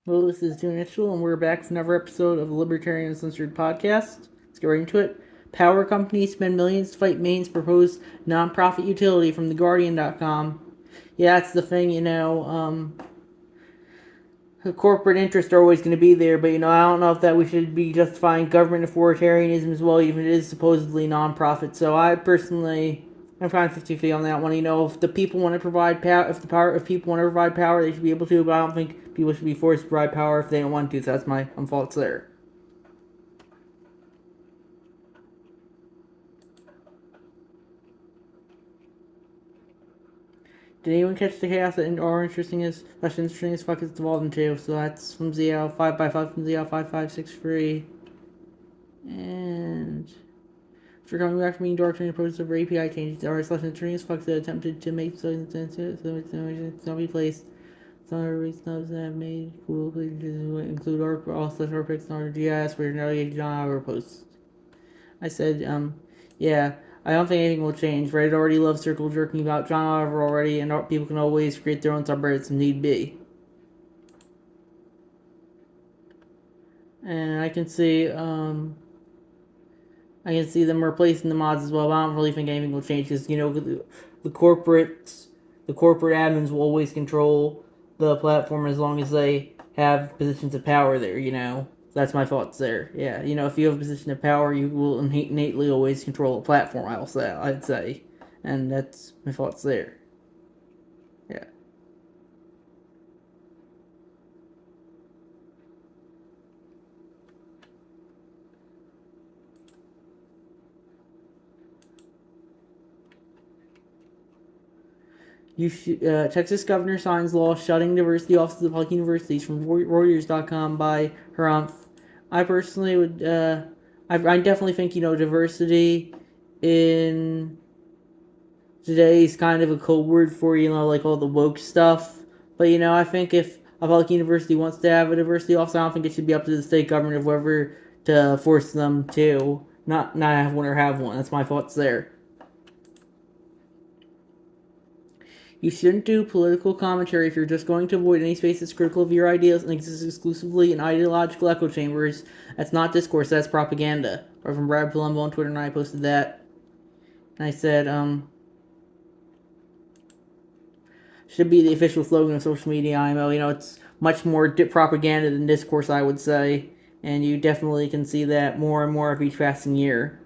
Hello, this is June Mitchell, and we're back with another episode of the Libertarian Uncensored podcast. Let's get right into it. Power companies spend millions to fight Maine's proposed non-profit utility from TheGuardian.com. Yeah, that's the thing, the corporate interests are always going to be there, but, I don't know if that we should be justifying government authoritarianism as well, even if it is supposedly non-profit. So I'm kind of 50-50 on that one. If the people want to provide power, if people want to provide power, they should be able to. But I don't think people should be forced to provide power if they don't want to. So that's my thoughts there. Did anyone catch the chaos that are interesting as fuck it's evolved into? So that's from ZL 5x5 from ZL 5563. And for coming back from being dark during the process of API changes, there are slash interesting as fuck that attempted to make so it's not be placed. Some of snubs that have made cool pages include all such our picks on our GIS where navigate John our posts. I said, yeah, I don't think anything will change. Reddit already loves circle jerking about John Oliver already, and people can always create their own subreddits if need be. And I can see them replacing the mods as well, but I don't really think anything will change because the corporate admins will always control the platform as long as they have positions of power there. That's my thoughts there. Yeah, if you have a position of power, you will innately always control a platform. I'd say, and that's my thoughts there. Yeah. Texas governor signs law shutting diversity offices of public universities from Reuters.com by Harumph. I personally would, I definitely think, diversity in today's kind of a code word for, like all the woke stuff. But, I think if a public university wants to have a diversity office, I don't think it should be up to the state government of whether to force them to not have one or have one. That's my thoughts there. You shouldn't do political commentary if you're just going to avoid any space that's critical of your ideas and exists exclusively in ideological echo chambers. That's not discourse, that's propaganda. Or from Brad Palumbo on Twitter, and I posted that. And I said, should be the official slogan of social media IMO. It's much more propaganda than discourse, I would say. And you definitely can see that more and more of each passing year.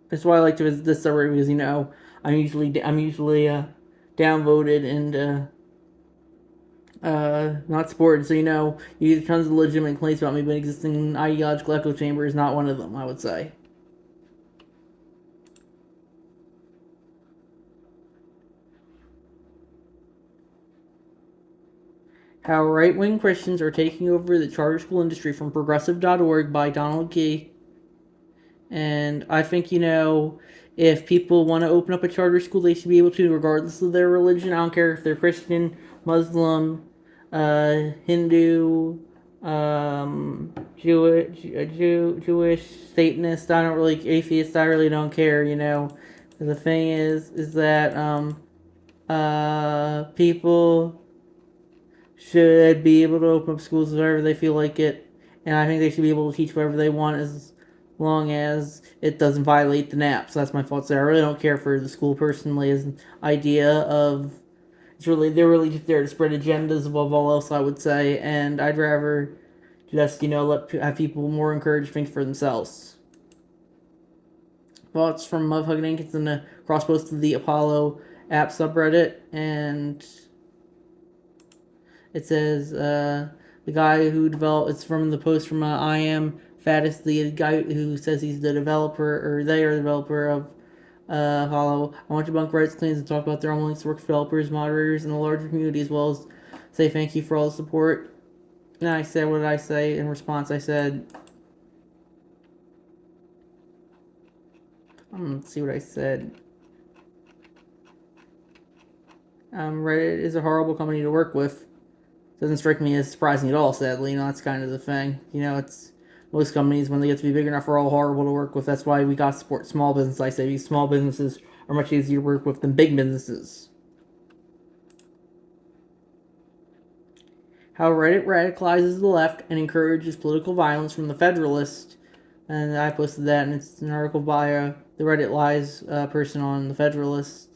That's why I like to visit this suburb because I'm usually downvoted and not supported. So you get tons of legitimate complaints about me, but existing ideological echo chamber is not one of them. I would say. How right-wing Christians are taking over the charter school industry from progressive.org by Donald Key. And I think, if people want to open up a charter school, they should be able to, regardless of their religion. I don't care if they're Christian, Muslim, Hindu, Jewish, Satanist. I don't really, atheist. I really don't care. The thing is that people should be able to open up schools wherever they feel like it, and I think they should be able to teach whatever they want as long as it doesn't violate the NAP. So that's my thoughts there. I really don't care for the school personally as an idea of they're really just there to spread agendas above all else, I would say, and I'd rather just have people more encouraged to think for themselves. Thoughts from Motherfucking Ink. It's in the cross post of the Apollo app subreddit, and it says the guy who developed. It's from the post from I am Fattest, the guy who says he's the developer, or they are the developer of Apollo. I want to debunk rights claims and talk about their own links to work developers, moderators, and the larger community, as well as say thank you for all the support. And I said, what did I say in response? I said, let's see what I said. Reddit is a horrible company to work with. Doesn't strike me as surprising at all, sadly. That's kind of the thing. It's most companies, when they get to be big enough, are all horrible to work with. That's why we got to support small business, I say, because small businesses are much easier to work with than big businesses. how Reddit radicalizes the left and encourages political violence from the Federalist. And I posted that, and it's an article by the Reddit Lies person on the Federalist.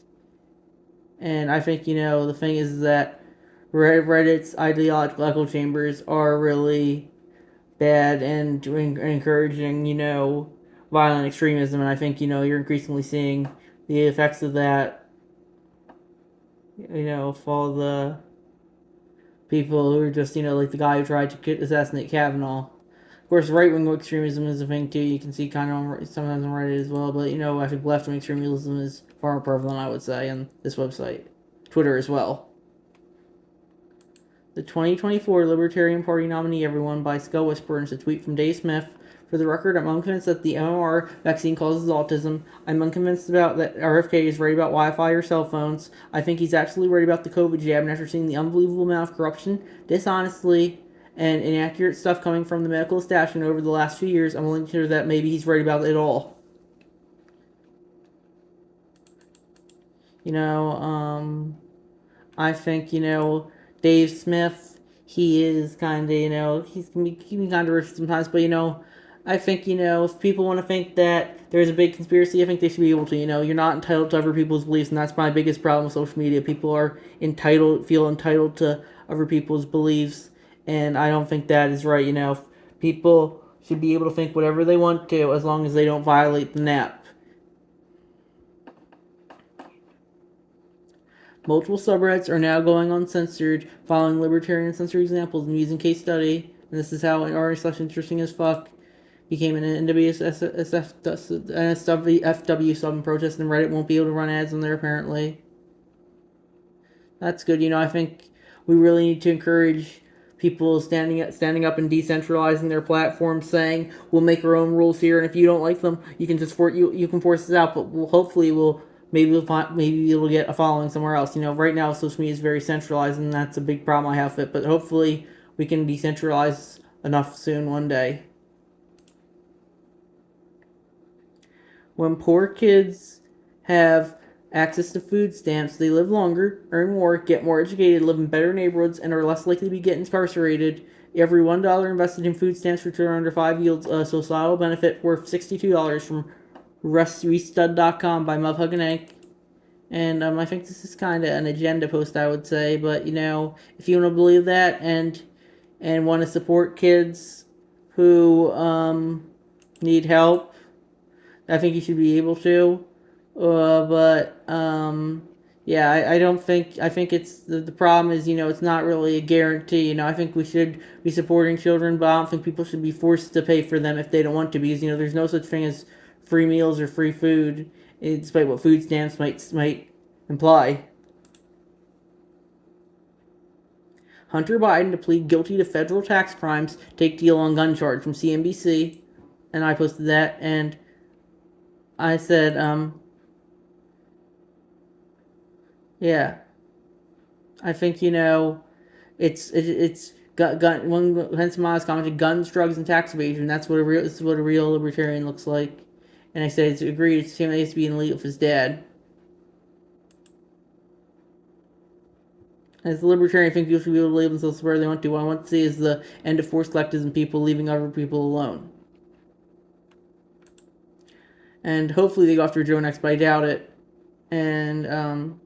And I think, the thing is that Reddit's ideological echo chambers are really bad and encouraging, violent extremism. And I think, you're increasingly seeing the effects of that, for the people who are just, like the guy who tried to assassinate Kavanaugh. Of course, right-wing extremism is a thing, too. You can see kind of sometimes on Reddit as well. But, I think left-wing extremism is far more prevalent, I would say, on this website. Twitter as well. The 2024 Libertarian Party nominee, everyone, by Skull Whisperer, and a tweet from Dave Smith. For the record, I'm unconvinced that the MMR vaccine causes autism. I'm unconvinced about that RFK is right about Wi-Fi or cell phones. I think he's absolutely right about the COVID jab, and after seeing the unbelievable amount of corruption, dishonestly, and inaccurate stuff coming from the medical establishment over the last few years, I'm willing to hear that maybe he's right about it all. I think, Dave Smith, he is kind of, he can be controversial sometimes, but, I think, if people want to think that there's a big conspiracy, I think they should be able to, you're not entitled to other people's beliefs, and that's my biggest problem with social media. People are feel entitled to other people's beliefs, and I don't think that is right, people should be able to think whatever they want to, as long as they don't violate the NAP. Multiple subreddits are now going uncensored, following libertarian censor examples and using case study. And this is how r/interesting as fuck became an NWSFW sub in protest, and Reddit won't be able to run ads on there apparently. That's good. I think we really need to encourage people standing up and decentralizing their platforms, saying we'll make our own rules here, and if you don't like them, you can just you can force us out. But maybe it'll get a following somewhere else. Right now social media is very centralized, and that's a big problem I have with it. But hopefully we can decentralize enough soon one day. When poor kids have access to food stamps, they live longer, earn more, get more educated, live in better neighborhoods, and are less likely to get incarcerated. Every $1 invested in food stamps return under 5 yields a societal benefit worth $62 from restud.com by Mudhug and Egg. And I think this is kind of an agenda post, I would say. But, if you want to believe that and want to support kids who need help, I think you should be able to. I don't think, I think it's, the problem is, it's not really a guarantee. I think we should be supporting children, but I don't think people should be forced to pay for them if they don't want to, because, there's no such thing as free meals or free food, despite what food stamps might imply. Hunter Biden to plead guilty to federal tax crimes, take deal on gun charge from CNBC, and I posted that, and I said, yeah, I think, it's gun. One Hence Miles commented, guns, drugs, and tax evasion. This is what a real libertarian looks like. And I said, it's agreed. It's him that used to be in the league with his dad. As a libertarian, I think people should be able to leave themselves where they want to. What I want to see is the end of forced collectivism, people leaving other people alone. And hopefully they go after Joe next, but I doubt it. And,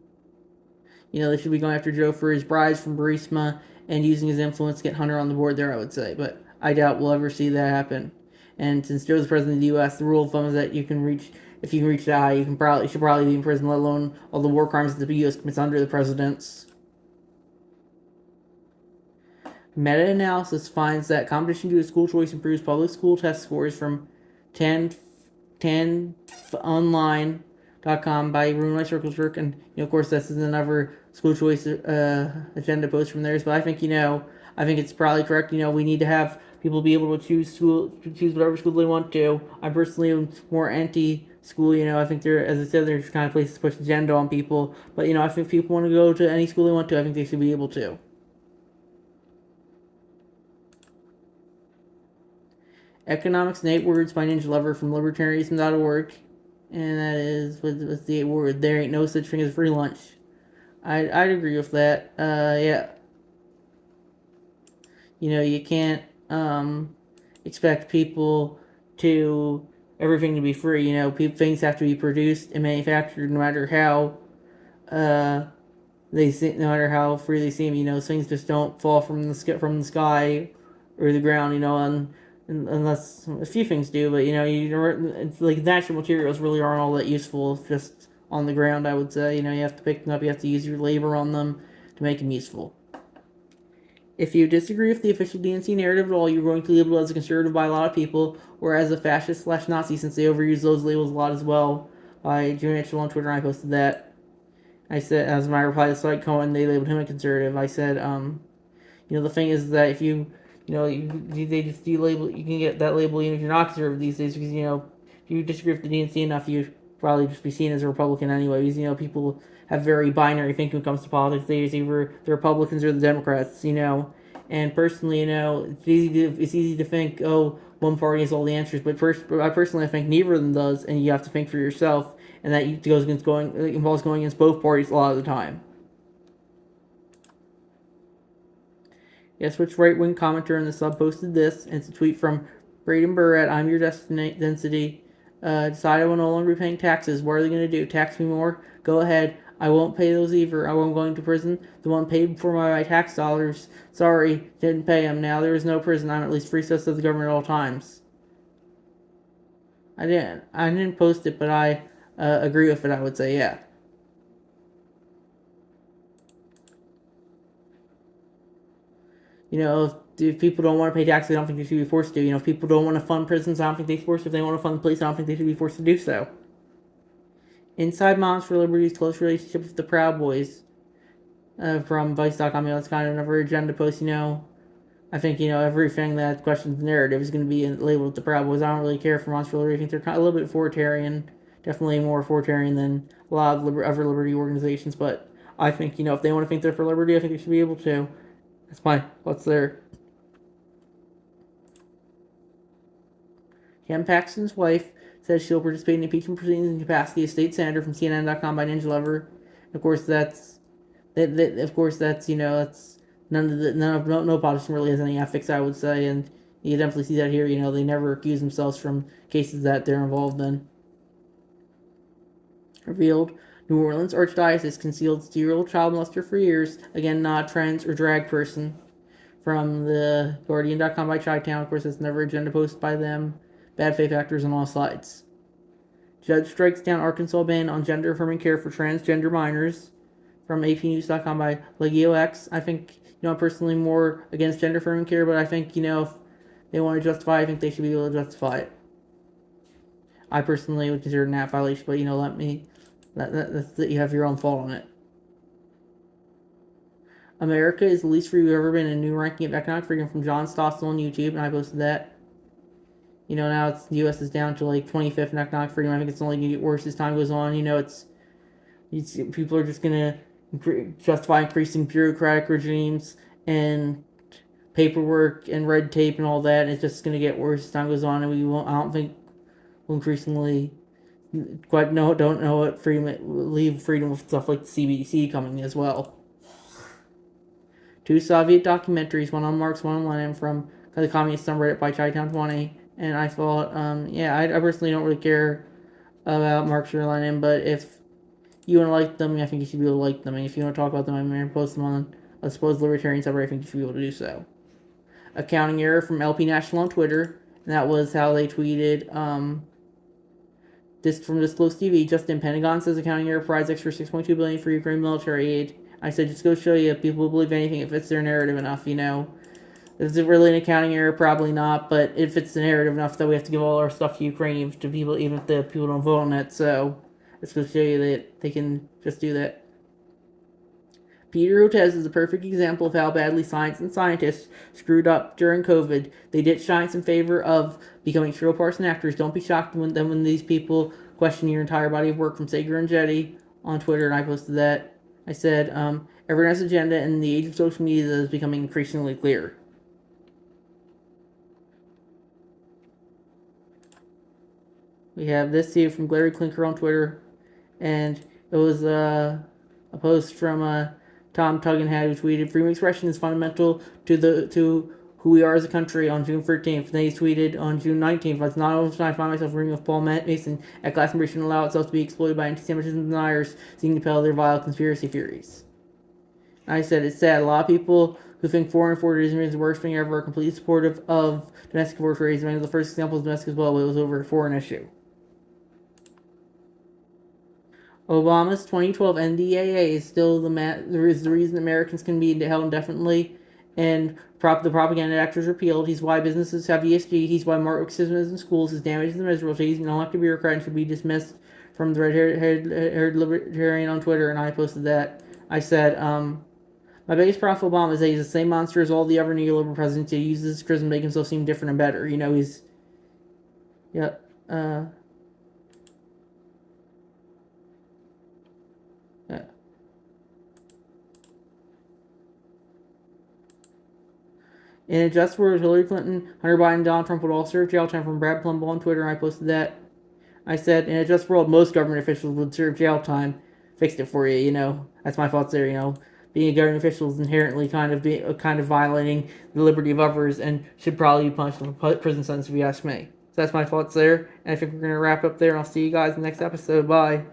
they should be going after Joe for his bribes from Burisma and using his influence to get Hunter on the board there, I would say. But I doubt we'll ever see that happen. And since Joe's the president of the U.S., the rule of thumb is that if you can reach that high, you should probably be in prison, let alone all the war crimes that the U.S. commits under the presidents. Meta-analysis finds that competition due to school choice improves public school test scores from 10online.com by Room Circles. And, of course, this is another school choice agenda post from theirs. But I think, I think it's probably correct. We need to have people be able to choose whatever school they want to. I personally am more anti-school. I think as I said, there's kind of places to push agenda on people. But, I think if people want to go to any school they want to, I think they should be able to. Economics and 8 Words by Ninja Lover from libertarianism.org. And that is, what's the 8 word? There ain't no such thing as free lunch. I'd agree with that. Yeah. You can't expect people to everything to be free. Things have to be produced and manufactured, no matter how uh, no matter how free they seem. Things just don't fall from the sky or the ground. Unless a few things do, but it's like natural materials really aren't all that useful just on the ground. I would say you have to pick them up. You have to use your labor on them to make them useful. If you disagree with the official DNC narrative at all, you're going to be labeled as a conservative by a lot of people, or as a fascist/Nazi, since they overuse those labels a lot as well. By Jimmy Mitchell on Twitter, I posted that. I said, as my reply to Slide Cohen, they labeled him a conservative. I said, the thing is that if they just delabel, you can get that label even if you're not conservative these days, because, if you disagree with the DNC enough, you probably just be seen as a Republican anyway, because, people have very binary thinking when it comes to politics. They use either the Republicans or the Democrats, and personally, it's easy to think, oh, one party has all the answers, but I personally think neither of them does, and you have to think for yourself, and that involves going against both parties a lot of the time. Yes, which right-wing commenter in the sub posted this, and it's a tweet from Braden Burr at I'm Your Density. Decided I will no longer be paying taxes. What are they going to do? Tax me more? Go ahead. I won't pay those either. I won't go into prison. The one paid for my tax dollars. Sorry, didn't pay them. Now there is no prison. I'm at least free stuff of the government at all times. I didn't post it, but I agree with it. I would say, yeah. If people don't want to pay taxes, I don't think they should be forced to. If people don't want to fund prisons, I don't think they should be forced. If they want to fund the police, I don't think they should be forced to do so. Inside Moms for Liberty's close relationship with the Proud Boys from Vice.com. That's kind of another agenda post. I think everything that questions the narrative is going to be labeled with the Proud Boys. I don't really care for Moms for Liberty. I think they're kind of a little bit authoritarian, definitely more authoritarian than a lot of other liberty organizations. But I think if they want to think they're for liberty, I think they should be able to. That's my what's there. Ken Paxton's wife says she'll participate in impeachment proceedings in capacity as state senator from CNN.com by Ninja Lover. Of course, that's no politician really has any ethics, I would say, and you definitely see that here. They never accuse themselves from cases that they're involved in. Revealed New Orleans Archdiocese concealed serial child molester for years. Again, not trans or drag person. From the Guardian.com by Chi-Town. Of course, it's never agenda posted by them. Bad faith actors on all sides. Judge strikes down Arkansas ban on gender-affirming care for transgender minors. From APnews.com by LegioX. I think, I'm personally more against gender-affirming care, but I think, if they want to justify it, I think they should be able to justify it. I personally would consider it an violation, but, you have your own fault on it. America is the least free we've ever been in a new ranking of economic freedom from John Stossel on YouTube, and I posted that. Now the U.S. is down to like 25th in economic freedom. I think it's only going to get worse as time goes on. People are just going to justify increasing bureaucratic regimes and paperwork and red tape and all that, and it's just going to get worse as time goes on, and I don't think we'll increasingly don't know what leave freedom with stuff like the CBDC coming as well. 2 Soviet documentaries, one on Marx, one on Lenin, from the Communist subreddit by Chi-Town20. And I thought, I personally don't really care about Marx or Lenin, but if you want to like them, I think you should be able to like them. And if you want to talk about them, I'm going to post them on a supposed Libertarian subreddit. I think you should be able to do so. Accounting error from LP National on Twitter, and that was how they tweeted, this from Disclosed TV. Justin, Pentagon says accounting error provides extra $6.2 billion for Ukraine military aid. I said, just go show you people will believe anything if it's their narrative enough, Is it really an accounting error? Probably not, but if it's the narrative enough that we have to give all our stuff to Ukraine to people, even if the people don't vote on it, so let's go show you that they can just do that. Peter Hotez is a perfect example of how badly science and scientists screwed up during COVID. They ditched science in favor of becoming serial partisan actors. Don't be shocked when these people question your entire body of work, from Sager and Jetty on Twitter, and I posted that. I said, everyone has an agenda, and in the age of social media, that is becoming increasingly clear. We have this here from Larry Clinker on Twitter, and it was a post from Tom Tuggenhad, who tweeted, "Freedom of expression is fundamental to who we are as a country on June 13th. Then he tweeted on June 19th, "It's not often I find myself agreeing with Paul Mason at Glastonbury shouldn't allow itself to be exploited by anti-Semitism deniers seeking to peddle their vile conspiracy theories." I said, "It's sad. A lot of people who think foreign tourism is the worst thing ever are completely supportive of domestic abortion raising. One of the first examples of domestic as well, but it was over a foreign issue." Obama's 2012 NDAA is still the reason Americans can be held indefinitely, and the propaganda act was repealed. He's why businesses have ESG. He's why Marxism in schools is damaging the miserable. He's no elected bureaucrat and should be dismissed from the red-haired Libertarian on Twitter, and I posted that. I said, my biggest problem with Obama is that he's the same monster as all the other neoliberal presidents. He uses his charisma to make himself seem different and better. He's... Yep. Yeah. In a just world, Hillary Clinton, Hunter Biden, and Donald Trump would all serve jail time from Brad Plumbo on Twitter, and I posted that. I said, in a just world, most government officials would serve jail time. Fixed it for you, That's my thoughts there, Being a government official is inherently kind of violating the liberty of others and should probably be punished with a prison sentence if you ask me. So that's my thoughts there, and I think we're going to wrap up there, and I'll see you guys in the next episode. Bye.